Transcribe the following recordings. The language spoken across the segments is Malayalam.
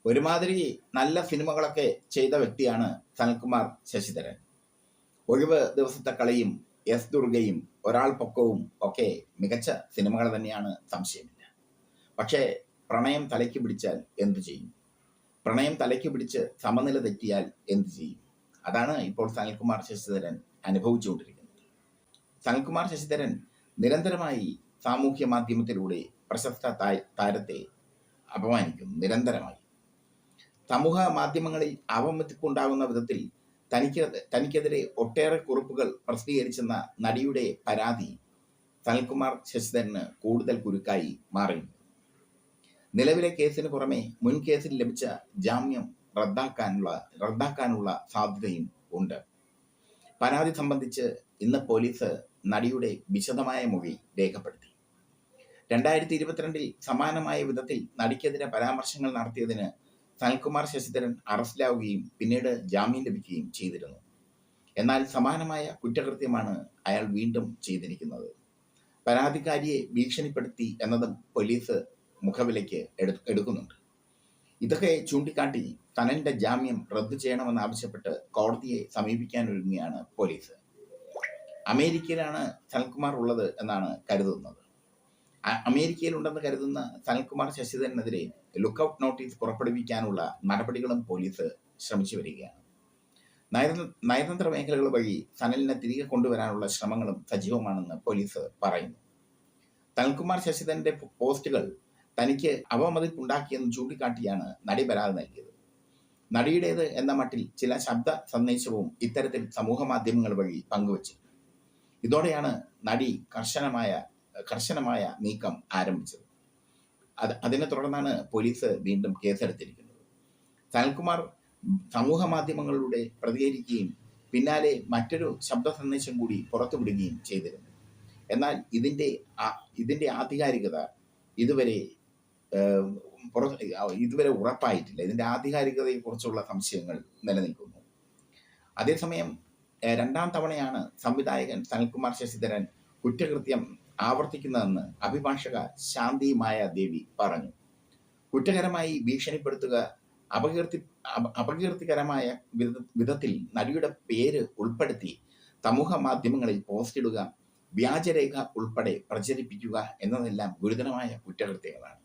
ഒരുമാതിരി നല്ല സിനിമകളൊക്കെ ചെയ്ത വ്യക്തിയാണ് സനൽകുമാർ ശശിധരൻ. ഒഴിവ് ദിവസത്തെ കളിയും എസ് ദുർഗയും ഒരാൾ പൊക്കവും ഒക്കെ മികച്ച സിനിമകൾ തന്നെയാണ്, സംശയമില്ല. പക്ഷേ പ്രണയം തലയ്ക്ക് പിടിച്ചാൽ എന്തു ചെയ്യും? പ്രണയം തലയ്ക്ക് പിടിച്ച് സമനില തെറ്റിയാൽ എന്തു ചെയ്യും? അതാണ് ഇപ്പോൾ സനൽകുമാർ ശശിധരൻ അനുഭവിച്ചുകൊണ്ടിരിക്കുന്നത്. സനൽകുമാർ ശശിധരൻ നിരന്തരമായി സാമൂഹ്യ മാധ്യമത്തിലൂടെ പ്രശസ്ത താരത്തെ അപമാനിക്കുന്നു. നിരന്തരമായി സമൂഹ മാധ്യമങ്ങളിൽ അവമതിപ്പുണ്ടാകുന്ന വിധത്തിൽ തനിക്കെതിരെ ഒട്ടേറെ കുറിപ്പുകൾ പ്രസിദ്ധീകരിച്ചെന്ന നടിയുടെ പരാതി സനൽകുമാർ ശശിധരന് കൂടുതൽ കുരുക്കായി മാറി. നിലവിലെ കേസിന് പുറമെ മുൻ കേസിൽ ലഭിച്ച ജാമ്യം റദ്ദാക്കാനുള്ള സാധ്യതയും ഉണ്ട്. പരാതി സംബന്ധിച്ച് ഇന്ന് പോലീസ് നടിയുടെ വിശദമായ മൊഴി രേഖപ്പെടുത്തി. 2022 സമാനമായ വിധത്തിൽ നടിക്കെതിരെ പരാമർശങ്ങൾ നടത്തിയതിന് സനൽകുമാർ ശശിധരൻ അറസ്റ്റിലാവുകയും പിന്നീട് ജാമ്യം ലഭിക്കുകയും ചെയ്തിരുന്നു. എന്നാൽ സമാനമായ കുറ്റകൃത്യമാണ് അയാൾ വീണ്ടും ചെയ്തിരിക്കുന്നത്. പരാതിക്കാരിയെ ഭീഷണിപ്പെടുത്തി എന്നതും പോലീസ് മുഖവിലയ്ക്ക് എടുക്കുന്നുണ്ട്. ഇതൊക്കെ ചൂണ്ടിക്കാട്ടി സനലിന്റെ ജാമ്യം റദ്ദു ചെയ്യണമെന്നാവശ്യപ്പെട്ട് കോടതിയെ സമീപിക്കാനൊരുങ്ങുകയാണ് പോലീസ്. അമേരിക്കയിലാണ് സനൽകുമാർ ഉള്ളത് എന്നാണ് കരുതുന്നത്. അമേരിക്കയിലുണ്ടെന്ന് കരുതുന്ന സനൽകുമാർ ശശിധരനെതിരെ ലുക്കൌട്ട് നോട്ടീസ് പുറപ്പെടുവിക്കാനുള്ള നടപടികളും പോലീസ് ശ്രമിച്ചു വരികയാണ്. നയതന്ത്ര മേഖലകൾ വഴി സനലിനെ തിരികെ കൊണ്ടുവരാനുള്ള ശ്രമങ്ങളും സജീവമാണെന്ന് പോലീസ് പറയുന്നു. സനൽകുമാർ ശശിധരന്റെ പോസ്റ്റുകൾ തനിക്ക് അവമതിപ്പുണ്ടാക്കിയെന്ന് ചൂണ്ടിക്കാട്ടിയാണ് നടി പരാതി നൽകിയത്. നടിയുടേത് എന്ന മട്ടിൽ ചില ശബ്ദ സന്ദേശവും ഇത്തരത്തിൽ സമൂഹ മാധ്യമങ്ങൾ വഴി പങ്കുവച്ചു. ഇതോടെയാണ് നടി കർശനമായ നീക്കം ആരംഭിച്ചത്. അതിനെ തുടർന്നാണ് പോലീസ് വീണ്ടും കേസെടുത്തിരിക്കുന്നത്. സനൽകുമാർ സമൂഹ മാധ്യമങ്ങളിലൂടെ പ്രതികരിക്കുകയും പിന്നാലെ മറ്റൊരു ശബ്ദ സന്ദേശം കൂടി പുറത്തുവിടുകയും ചെയ്തിരുന്നു. എന്നാൽ ഇതിന്റെ ആധികാരികത ഇതുവരെ ഉറപ്പായിട്ടില്ല. ഇതിന്റെ ആധികാരികതയെക്കുറിച്ചുള്ള സംശയങ്ങൾ നിലനിൽക്കുന്നു. അതേസമയം രണ്ടാം തവണയാണ് സംവിധായകൻ സനൽകുമാർ ശശിധരൻ കുറ്റകൃത്യം ആവർത്തിക്കുന്നതെന്ന് അഭിഭാഷക ശാന്തി മായാദേവി പറഞ്ഞു. കുറ്റകരമായി ഭീഷണിപ്പെടുത്തുക, അപകീർത്തികരമായ വിധത്തിൽ നടിയുടെ പേര് ഉൾപ്പെടുത്തി സമൂഹ മാധ്യമങ്ങളിൽ പോസ്റ്റിടുക, വ്യാജരേഖ ഉൾപ്പെടെ പ്രചരിപ്പിക്കുക എന്നതെല്ലാം ഗുരുതരമായ കുറ്റകൃത്യങ്ങളാണ്.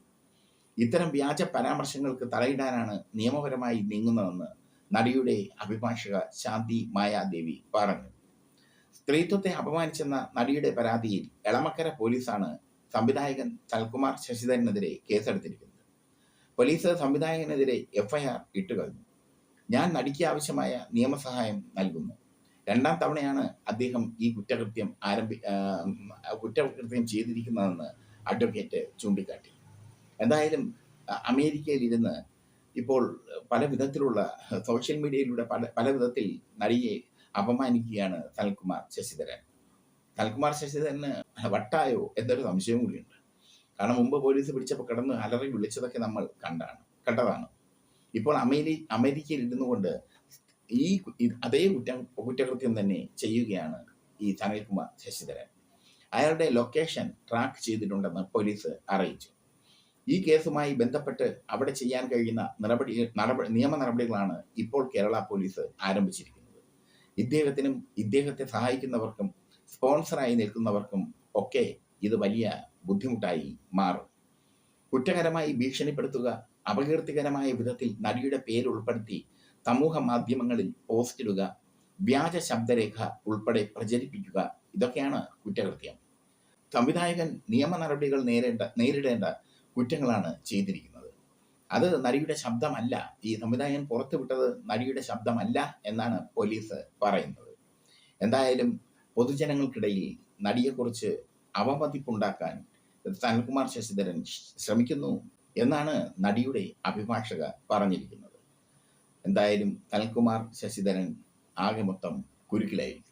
ഇത്തരം വ്യാജ പരാമർശങ്ങൾക്ക് തടയിടാനാണ് നിയമപരമായി നീങ്ങുന്നതെന്ന് നടിയുടെ അഭിഭാഷക ശാന്തി മായാദേവി പറഞ്ഞു. സ്ത്രീത്വത്തെ അപമാനിച്ചെന്ന നടിയുടെ പരാതിയിൽ എളമക്കര പോലീസാണ് സംവിധായകൻ സനൽകുമാർ ശശിധരനെതിരെ കേസെടുത്തിരിക്കുന്നത്. പോലീസ് സംവിധായകനെതിരെ എഫ്ഐആർ ഇട്ടുകഴിഞ്ഞു. ഞാൻ നടിക്ക് ആവശ്യമായ നിയമസഹായം നൽകുന്നു. രണ്ടാം തവണയാണ് അദ്ദേഹം ഈ കുറ്റകൃത്യം ചെയ്തിരിക്കുന്നതെന്ന് അഡ്വക്കേറ്റ് ചൂണ്ടിക്കാട്ടി. എന്തായാലും അമേരിക്കയിലിരുന്ന് ഇപ്പോൾ പല വിധത്തിലുള്ള സോഷ്യൽ മീഡിയയിലൂടെ പല വിധത്തിൽ നടിയെ അപമാനിക്കുകയാണ് സനൽകുമാർ ശശിധരൻ. സനൽകുമാർ ശശിധരന് വട്ടായോ എന്നൊരു സംശയവും കൂടിയുണ്ട്. കാരണം മുമ്പ് പോലീസ് പിടിച്ചപ്പോൾ കിടന്ന് അലറി വിളിച്ചതൊക്കെ നമ്മൾ കണ്ടതാണ്. ഇപ്പോൾ അമേരിക്കയിൽ ഇരുന്നു കൊണ്ട് അതേ കുറ്റകൃത്യം തന്നെ ചെയ്യുകയാണ് ഈ സനൽകുമാർ ശശിധരൻ. അയാളുടെ ലൊക്കേഷൻ ട്രാക്ക് ചെയ്തിട്ടുണ്ടെന്ന് പോലീസ് അറിയിച്ചു. ഈ കേസുമായി ബന്ധപ്പെട്ട് അവിടെ ചെയ്യാൻ കഴിയുന്ന നിയമ നടപടികളാണ് ഇപ്പോൾ കേരള പോലീസ് ആരംഭിച്ചിരിക്കുന്നത്. ഇദ്ദേഹത്തിനും ഇദ്ദേഹത്തെ സഹായിക്കുന്നവർക്കും സ്പോൺസറായി നിൽക്കുന്നവർക്കും ഒക്കെ ഇത് വലിയ ബുദ്ധിമുട്ടായി മാറും. കുറ്റകരമായി ഭീഷണിപ്പെടുത്തുക, അപകീർത്തികരമായ വിധത്തിൽ നടിയുടെ പേര് ഉൾപ്പെടുത്തി സമൂഹ മാധ്യമങ്ങളിൽ പോസ്റ്റിടുക, വ്യാജ ശബ്ദരേഖ ഉൾപ്പെടെ പ്രചരിപ്പിക്കുക, ഇതൊക്കെയാണ് കുറ്റകൃത്യം. സംവിധായകൻ നിയമ നടപടികൾ നേരിടേണ്ട കുറ്റങ്ങളാണ് ചെയ്തിരിക്കുന്നത്. അത് നടിയുടെ ശബ്ദമല്ല. ഈ സംവിധായകൻ പുറത്തുവിട്ടത് നടിയുടെ ശബ്ദമല്ല എന്നാണ് പോലീസ് പറയുന്നത്. എന്തായാലും പൊതുജനങ്ങൾക്കിടയിൽ നടിയെക്കുറിച്ച് അവമതിപ്പുണ്ടാക്കാൻ സനൽകുമാർ ശശിധരൻ ശ്രമിക്കുന്നു എന്നാണ് നടിയുടെ അഭിഭാഷക പറഞ്ഞിരിക്കുന്നത്. എന്തായാലും സനൽകുമാർ ശശിധരൻ ആകെ മൊത്തം കുരുക്കിലായിരിക്കും.